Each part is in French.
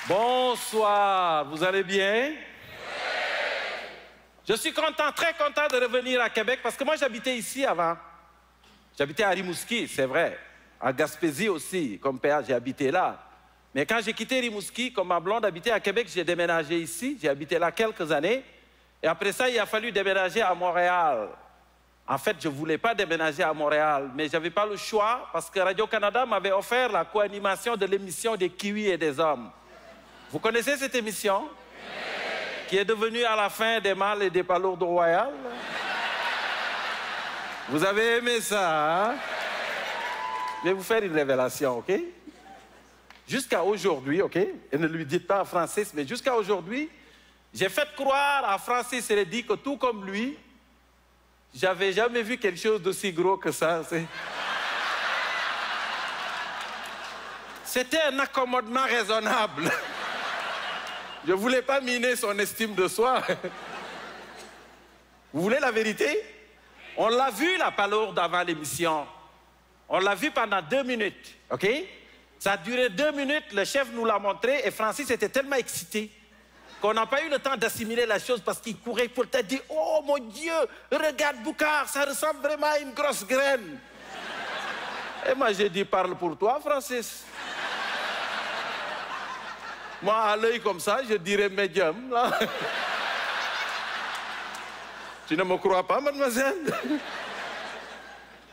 Bonsoir, vous allez bien? Je suis content, très content de revenir à Québec parce que moi j'habitais ici avant. J'habitais à Rimouski, c'est vrai. À Gaspésie aussi, comme PA, j'ai habité là. Mais quand j'ai quitté Rimouski, comme ma blonde habitait à Québec, j'ai déménagé ici. J'ai habité là quelques années. Et après ça, il a fallu déménager à Montréal. En fait, je ne voulais pas déménager à Montréal, mais je n'avais pas le choix parce que Radio-Canada m'avait offert la co-animation de l'émission des Kiwis et des Hommes. Vous connaissez cette émission? Oui. Qui est devenue à la fin des mâles et des palourdes royales? Vous avez aimé ça, hein? Je vais vous faire une révélation, OK? Jusqu'à aujourd'hui, OK? Et ne lui dites pas à Francis, mais jusqu'à aujourd'hui, j'ai fait croire à Francis Reddy que tout comme lui, j'avais jamais vu quelque chose d'aussi gros que ça. C'était un accommodement raisonnable. Je ne voulais pas miner son estime de soi. Vous voulez la vérité? On l'a vu, la palourde, avant l'émission. On l'a vu pendant 2 minutes, OK? Ça a duré 2 minutes, le chef nous l'a montré, et Francis était tellement excité qu'on n'a pas eu le temps d'assimiler la chose parce qu'il courait pour te dire « Oh mon Dieu, regarde Boucard, ça ressemble vraiment à une grosse graine. » Et moi j'ai dit « Parle pour toi, Francis. » Moi, à l'œil comme ça, je dirais médium, là. Tu ne me crois pas, mademoiselle?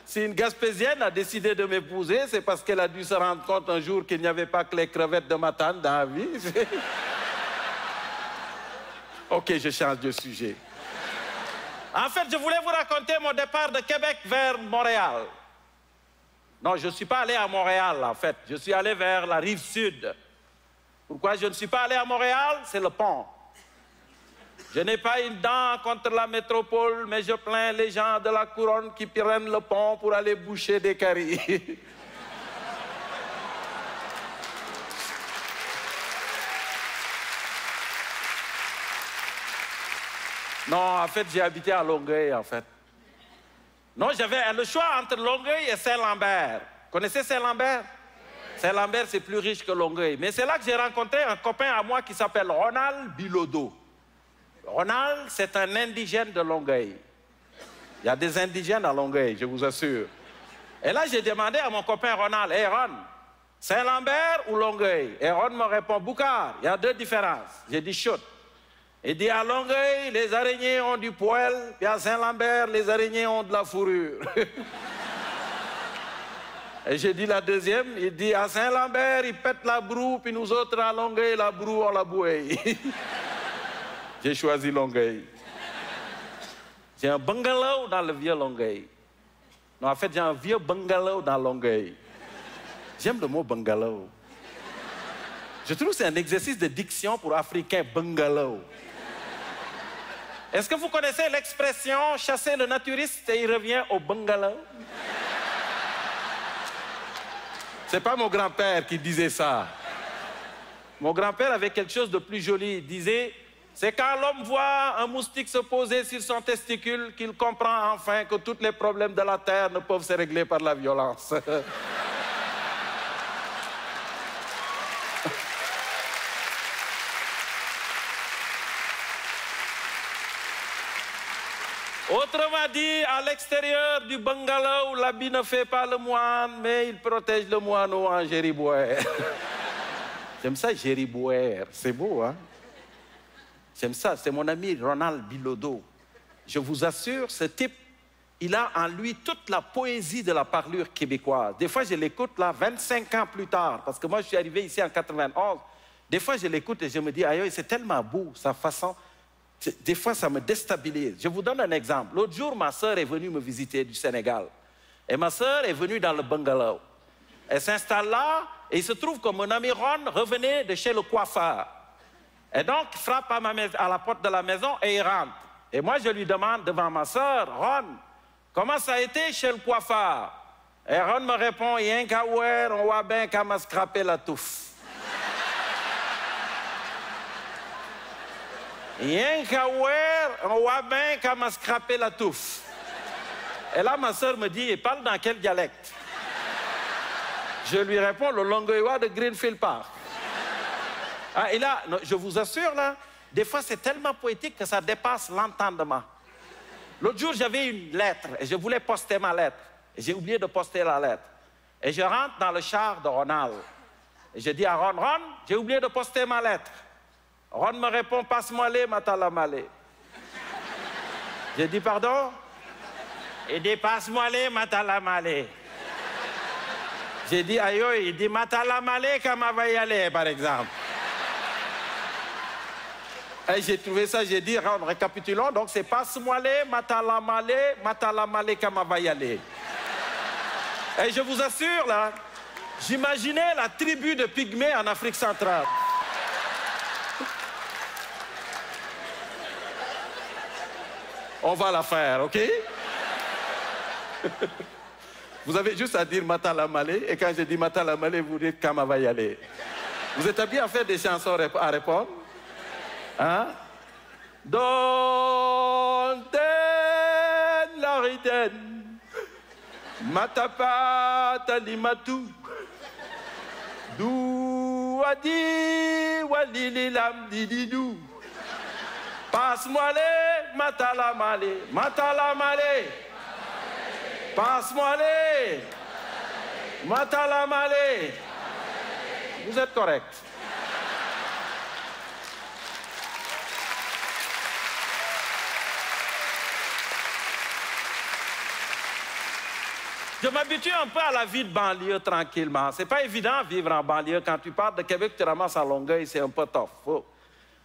Si une Gaspésienne a décidé de m'épouser, c'est parce qu'elle a dû se rendre compte un jour qu'il n'y avait pas que les crevettes de Matane dans la vie. Ok, je change de sujet. En fait, je voulais vous raconter mon départ de Québec vers Montréal. Non, je ne suis pas allé à Montréal, en fait. Je suis allé vers la rive sud. Pourquoi je ne suis pas allé à Montréal? C'est le pont. Je n'ai pas une dent contre la métropole, mais je plains les gens de la couronne qui prennent le pont pour aller boucher des caries. Non, en fait, j'ai habité à Longueuil, en fait. Non, j'avais le choix entre Longueuil et Saint-Lambert. Vous connaissez Saint-Lambert? Saint-Lambert, c'est plus riche que Longueuil. Mais c'est là que j'ai rencontré un copain à moi qui s'appelle Ronald Bilodeau. Ronald, c'est un indigène de Longueuil. Il y a des indigènes à Longueuil, je vous assure. Et là, j'ai demandé à mon copain Ronald, « Hey Ron, Saint-Lambert ou Longueuil? » Et Ron me répond, « Boucard, il y a 2 différences. » J'ai dit, « Chut. » Il dit, « À Longueuil, les araignées ont du poil, puis à Saint-Lambert, les araignées ont de la fourrure. » Et j'ai dit la deuxième, il dit, « À Saint-Lambert, ils pètent la broue, puis nous autres, à Longueuil, la broue, on la bouille. » J'ai choisi Longueuil. J'ai un bungalow dans le vieux Longueuil. Non, en fait, j'ai un vieux bungalow dans Longueuil. J'aime le mot bungalow. Je trouve que c'est un exercice de diction pour Africain, bungalow. Est-ce que vous connaissez l'expression « chasser le naturiste et il revient au bungalow » ? C'est pas mon grand-père qui disait ça. Mon grand-père avait quelque chose de plus joli. Il disait, c'est quand l'homme voit un moustique se poser sur son testicule qu'il comprend enfin que tous les problèmes de la terre ne peuvent se régler par la violence. Autrement dit, à l'extérieur du bungalow, l'habit ne fait pas le moine, mais il protège le moineau en gériboire. J'aime ça, gériboire. C'est beau, hein? J'aime ça. C'est mon ami Ronald Bilodeau. Je vous assure, ce type, il a en lui toute la poésie de la parlure québécoise. Des fois, je l'écoute là, 25 ans plus tard, parce que moi, je suis arrivé ici en 91. Des fois, je l'écoute et je me dis, aïe, c'est tellement beau, sa façon. Des fois, ça me déstabilise. Je vous donne un exemple. L'autre jour, ma sœur est venue me visiter du Sénégal. Et ma sœur est venue dans le bungalow. Elle s'installe là, et il se trouve que mon ami Ron revenait de chez le coiffeur. Et donc, il frappe à la porte de la maison et il rentre. Et moi, je lui demande devant ma sœur, Ron, comment ça a été chez le coiffeur? Et Ron me répond, rien qu'à ouer, on voit bien qu'à m'a scrapé la touffe. Rien qu'à ouer, on voit bien qu'à m'a scrapé la touffe. Et là, ma sœur me dit, il parle dans quel dialecte? Je lui réponds, le Longueuillois de Greenfield Park. Ah, et là, je vous assure, là, des fois, c'est tellement poétique que ça dépasse l'entendement. L'autre jour, j'avais une lettre et je voulais poster ma lettre. J'ai oublié de poster la lettre. Et je rentre dans le char de Ronald. Et je dis à Ron, Ron, j'ai oublié de poster ma lettre. Ron me répond, passe-moi les matalamale. J'ai dit, pardon? Il dit, passe-moi les matalamale. J'ai dit, aïe, il dit, matalamale, comment va y aller, par exemple. Et j'ai trouvé ça, j'ai dit, récapitulons, donc c'est passe-moi les matalamale, comment va y aller. Et je vous assure, là, j'imaginais la tribu de Pygmées en Afrique centrale. On va la faire, OK? Vous avez juste à dire matalamale, et quand je dis matalamale, vous dites comment va y aller. Vous êtes habillés à faire des chansons à répondre? Hein? Donten lariden, matapata limatu, douadi walililam dididou. Passe-moi les matalamale, matalamale. Passe-moi les matalamale. Vous êtes correct. Je m'habitue un peu à la vie de banlieue tranquillement. C'est pas évident vivre en banlieue. Quand tu pars de Québec, tu ramasses à Longueuil, c'est un peu tough.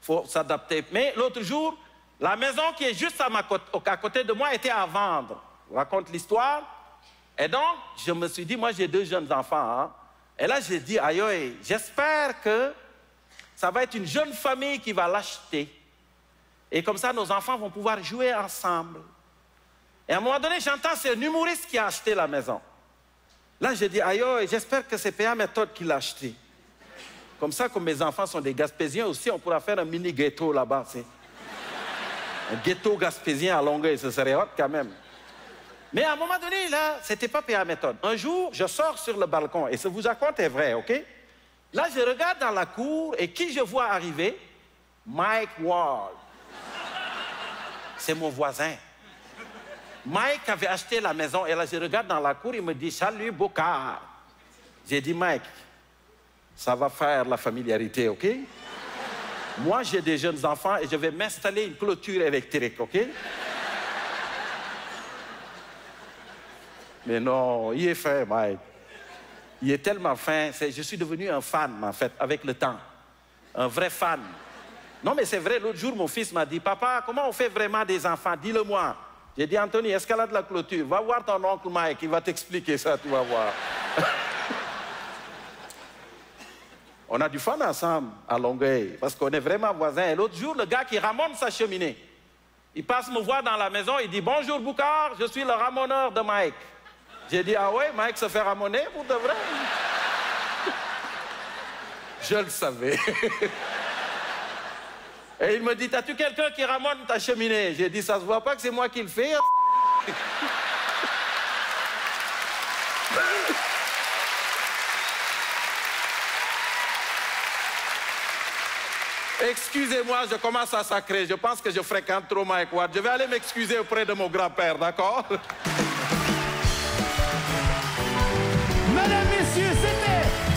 Faut s'adapter. Mais l'autre jour, la maison qui est juste à côté de moi était à vendre. Je raconte l'histoire. Et donc, je me suis dit, moi j'ai 2 jeunes enfants. Hein. Et là, j'ai dit, aïe, j'espère que ça va être une jeune famille qui va l'acheter. Et comme ça, nos enfants vont pouvoir jouer ensemble. Et à un moment donné, j'entends, c'est un humoriste qui a acheté la maison. Là, j'ai dit, aïe, j'espère que c'est PA Méthode qui l'a acheté. Comme ça, comme mes enfants sont des Gaspésiens aussi, on pourra faire un mini ghetto là-bas. Un ghetto gaspésien à Longueuil, ce serait hot quand même. Mais à un moment donné, là, c'était pas PA Méthode. Un jour, je sors sur le balcon, et ce que je vous raconte est vrai, OK? Là, je regarde dans la cour, et qui je vois arriver? Mike Ward. C'est mon voisin. Mike avait acheté la maison, et là, je regarde dans la cour, il me dit, salut, Bocard. J'ai dit, Mike, ça va faire la familiarité, OK? Moi, j'ai des jeunes enfants, et je vais m'installer une clôture électrique, OK? Mais non, il est fin, Mike. Il est tellement fin. Je suis devenu un fan, en fait, avec le temps. Un vrai fan. Non, mais c'est vrai, l'autre jour, mon fils m'a dit, papa, comment on fait vraiment des enfants? Dis-le-moi. J'ai dit, Anthony, escalade la clôture. Va voir ton oncle Mike, il va t'expliquer ça, tu vas voir. On a du fun ensemble à Longueuil, parce qu'on est vraiment voisins. Et l'autre jour, le gars qui ramone sa cheminée, il passe me voir dans la maison, il dit, bonjour Boucard, je suis le ramoneur de Mike. J'ai dit, ah ouais, Mike se fait ramoner pour de vrai? Je le savais. Et il me dit, as-tu quelqu'un qui ramone ta cheminée? J'ai dit, ça se voit pas que c'est moi qui le fais. Excusez-moi, je commence à sacrer. Je pense que je fréquente trop Mike Ward. Je vais aller m'excuser auprès de mon grand-père, d'accord? Mesdames, Messieurs, c'était